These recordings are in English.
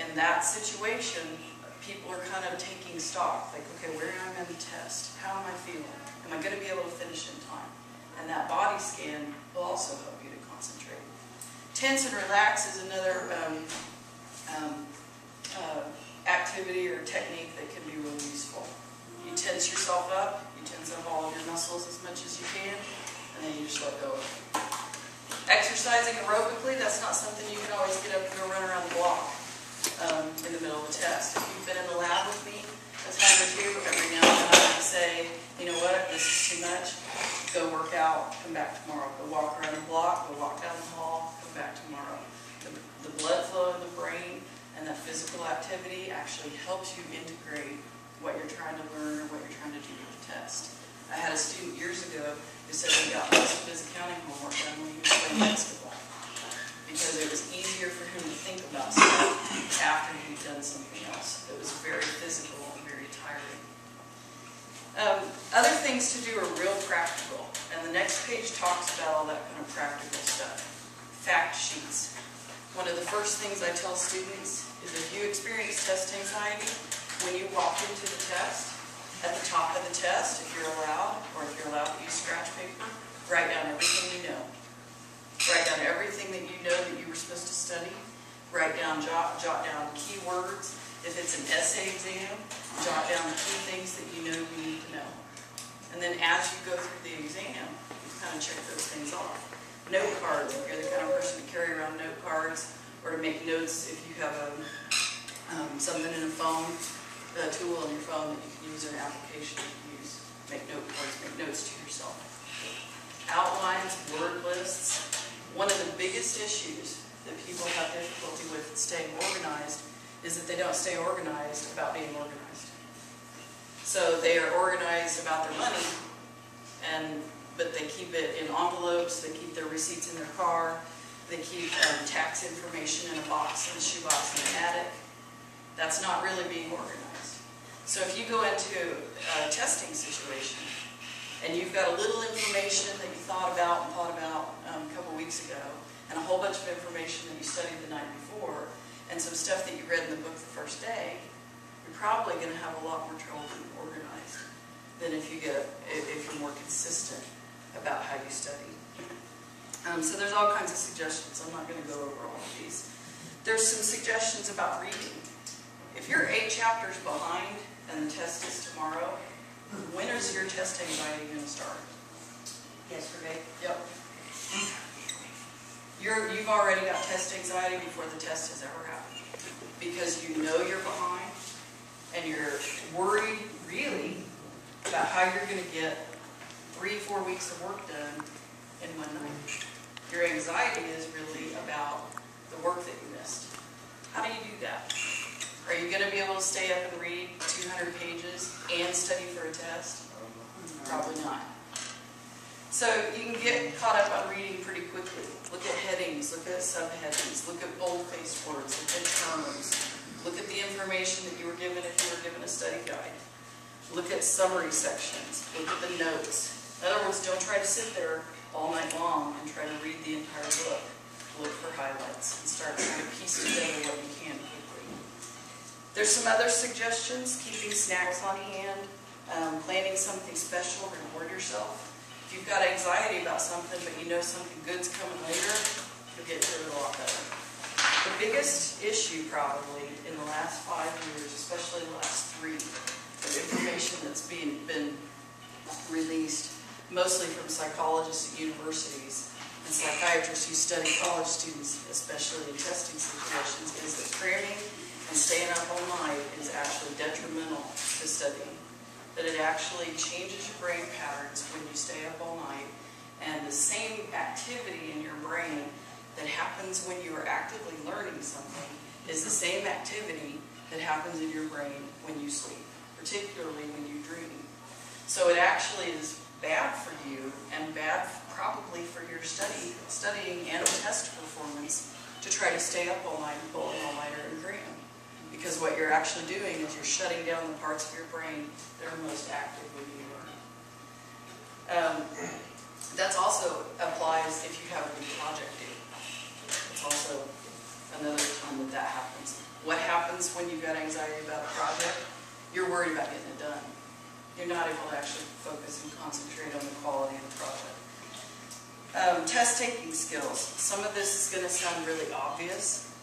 in that situation, people are kind of taking stock. Like, okay, where am I in the test? How am I feeling? Am I going to be able to finish in time? And that body scan will also help you to concentrate. Tense and relax is another activity or technique that can be really useful. You tense yourself up, you tense up all of your muscles as much as you can, and then you just let go of it. Exercising aerobically, that's not something you can always get up and go run around the block in the middle of a test. If you've been in the lab with me a time or two, every now and then I like to say, you know what, this is too much, go work out, come back tomorrow. Go walk around the block, go walk down the hall, come back tomorrow. The blood flow in the brain and that physical activity actually helps you integrate what you're trying to learn or what you're trying to do with the test. I had a student years ago who said he got most of his accounting homework done when he was playing basketball, because it was easier for him to think about stuff after he'd done something else. It was very physical and very tiring. Other things to do are real practical, and the next page talks about all that kind of practical stuff. Fact sheets. One of the first things I tell students is if you experience test anxiety, when you walk into the test, at the top of the test, if you're allowed, or if you're allowed to use scratch paper, write down everything you know. Write down everything that you know that you were supposed to study. Write down, jot down keywords. If it's an essay exam, jot down the key things that you know you need to know. And then as you go through the exam, you kind of check those things off. Note cards, if you're the kind of person to carry around note cards, or to make notes if you have something in a phone, a tool on your phone that you can use, or an application you can use. Make note cards, make notes to yourself. Outlines, word lists. One of the biggest issues that people have difficulty with staying organized is that they don't stay organized about being organized. So they are organized about their money, but they keep it in envelopes, they keep their receipts in their car, they keep tax information in a box, in a shoebox in the attic. That's not really being organized. So if you go into a testing situation and you've got a little information that you thought about a couple weeks ago, and a whole bunch of information that you studied the night before, and some stuff that you read in the book the first day, you're probably going to have a lot more trouble being organized than if you're more consistent about how you study. So there's all kinds of suggestions. I'm not going to go over all of these. There's some suggestions about reading. If you're 8 chapters behind and the test is tomorrow, when is your test anxiety going to start? Yesterday. Yep. You've already got test anxiety before the test has ever happened, because you know you're behind and you're worried really about how you're going to get 3-4 weeks of work done in one night. Your anxiety is really about the work that you missed. How do you do that? Are you going to be able to stay up and read 200 pages and study for a test? Probably not. So you can get caught up on reading pretty quickly. Look at headings, look at subheadings, look at bold-faced words, look at terms, look at the information that you were given if you were given a study guide. Look at summary sections, look at the notes. In other words, don't try to sit there all night long and try to read the entire book. Look for highlights and start trying to piece together what you can quickly. There's some other suggestions: keeping snacks on hand, planning something special, reward yourself. If you've got anxiety about something, but you know something good's coming later, you'll get through it a lot better. The biggest issue probably in the last 5 years, especially the last 3, of information that's been released, mostly from psychologists at universities and psychiatrists who study college students, especially in testing situations, is that cramming and staying up all night is actually detrimental to studying. That it actually changes your brain patterns when you stay up all night, and the same activity in your brain that happens when you are actively learning something is the same activity that happens in your brain when you sleep, particularly when you dream. So it actually is bad for you and bad probably for your studying and test performance to try to stay up all night and pull an all-nighter and cram. Because what you're actually doing is you're shutting down the parts of your brain that are most active when you learn. That also applies if you have a big project due. It's also another time that happens. What happens able to actually focus and concentrate on the quality of the project. Test taking skills. Some of this is going to sound really obvious,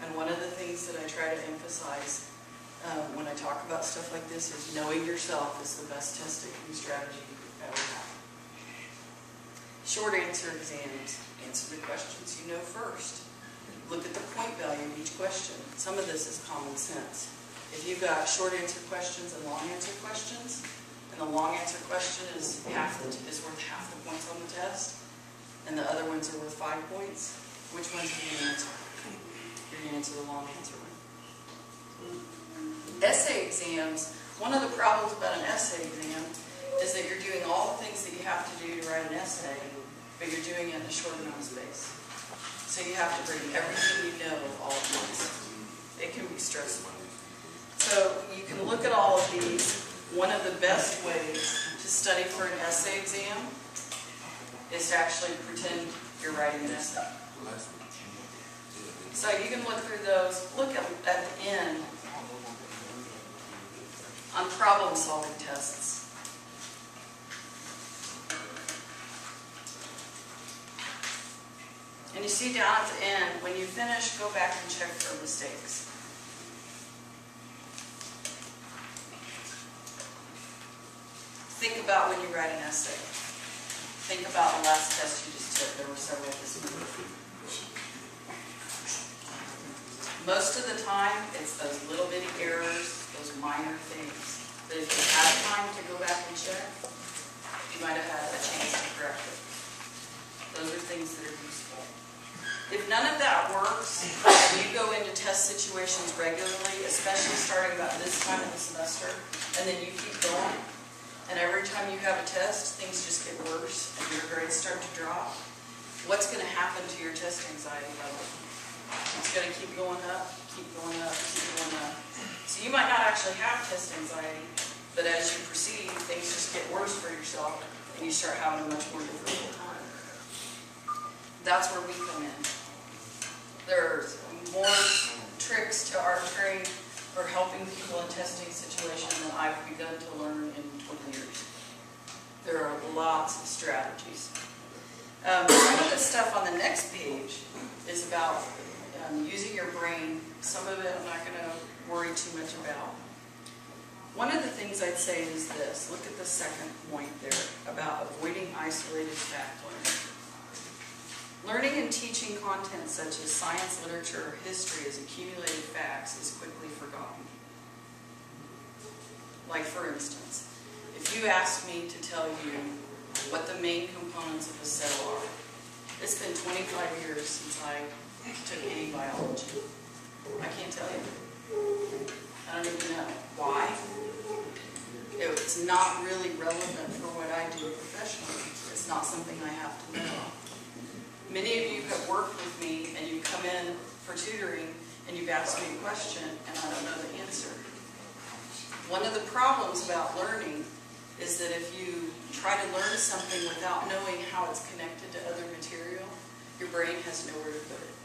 and one of the things that I try to emphasize when I talk about stuff like this is knowing yourself is the best test taking strategy you could ever have. Short answer exams. Answer the questions you know first. Look at the point value of each question. Some of this is common sense. If you've got short answer questions and long answer questions, and the long answer question is worth half the points on the test, and the other ones are worth 5 points, which ones are you going to answer? You're going to answer the long answer one. Essay exams, one of the problems about an essay exam is that you're doing all the things that you have to do to write an essay, but you're doing it in a short amount of space. So you have to bring everything you know all at once. It can be stressful. So you can look at all of these. One of the best ways to study for an essay exam is to actually pretend you're writing an essay. So you can look through those. Look at the end on problem-solving tests. And you see down at the end, when you finish, go back and check for mistakes. Think about when you write an essay. Think about the last test you just took. There were several this week. Most of the time, it's those little bitty errors, those minor things, that if you had time to go back and check, you might have had a chance to correct it. Those are things that are useful. If none of that works, and you go into test situations regularly, especially starting about this time of the semester, and then you keep going, and every time you have a test, things just get worse and your grades start to drop, what's going to happen to your test anxiety level? It's going to keep going up, keep going up, keep going up. So you might not actually have test anxiety, but as you proceed, things just get worse for yourself and you start having a much more difficult time. That's where we come in. There's more tricks to our trade for helping people in testing situations than I've begun to learn in 20 years. There are lots of strategies. Some of the stuff on the next page is about using your brain. Some of it I'm not going to worry too much about. One of the things I'd say is this. Look at the second point there about avoiding isolated fact learning. Learning and teaching content such as science, literature, or history as accumulated facts is quickly forgotten. Like for instance, if you asked me to tell you what the main components of a cell are, it's been 25 years since I took any biology. I can't tell you. I don't even know. Why? It's not really relevant for what I do professionally. It's not something I have to know. Many of you have worked with me and you come in for tutoring and you've asked me a question and I don't know the answer. One of the problems about learning is that if you try to learn something without knowing how it's connected to other material, your brain has nowhere to put it.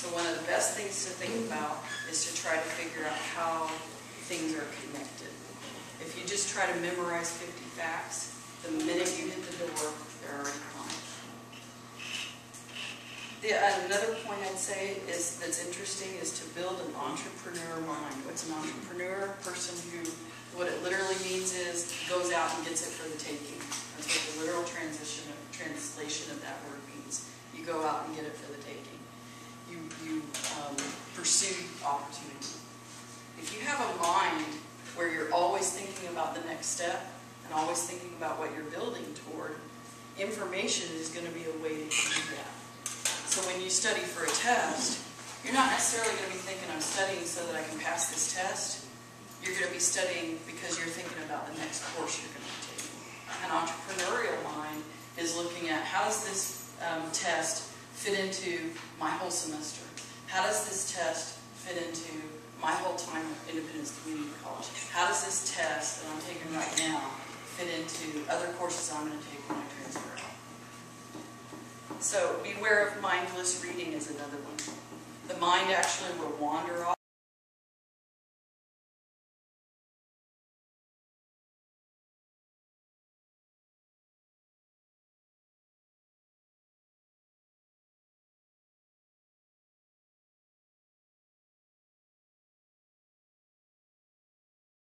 So one of the best things to think about is to try to figure out how things are connected. If you just try to memorize 50 facts, the minute you hit the door, they're already gone. Another point I'd say is that's interesting is to build an entrepreneur mind. What's an entrepreneur? A person who, what it literally means is goes out and gets it for the taking. That's what the literal translation of that word means. You go out and get it for the taking. You pursue opportunity. If you have a mind where you're always thinking about the next step and always thinking about what you're building toward, information is going to be a way to do that. So when you study for a test, you're not necessarily going to be thinking, I'm studying so that I can pass this test. You're going to be studying because you're thinking about the next course you're going to be taking. An entrepreneurial mind is looking at how does this test fit into my whole semester? How does this test fit into my whole time at Independence Community College? How does this test that I'm taking right now fit into other courses I'm going to take when I transfer out? So beware of mindless reading is another one. The mind actually will wander off.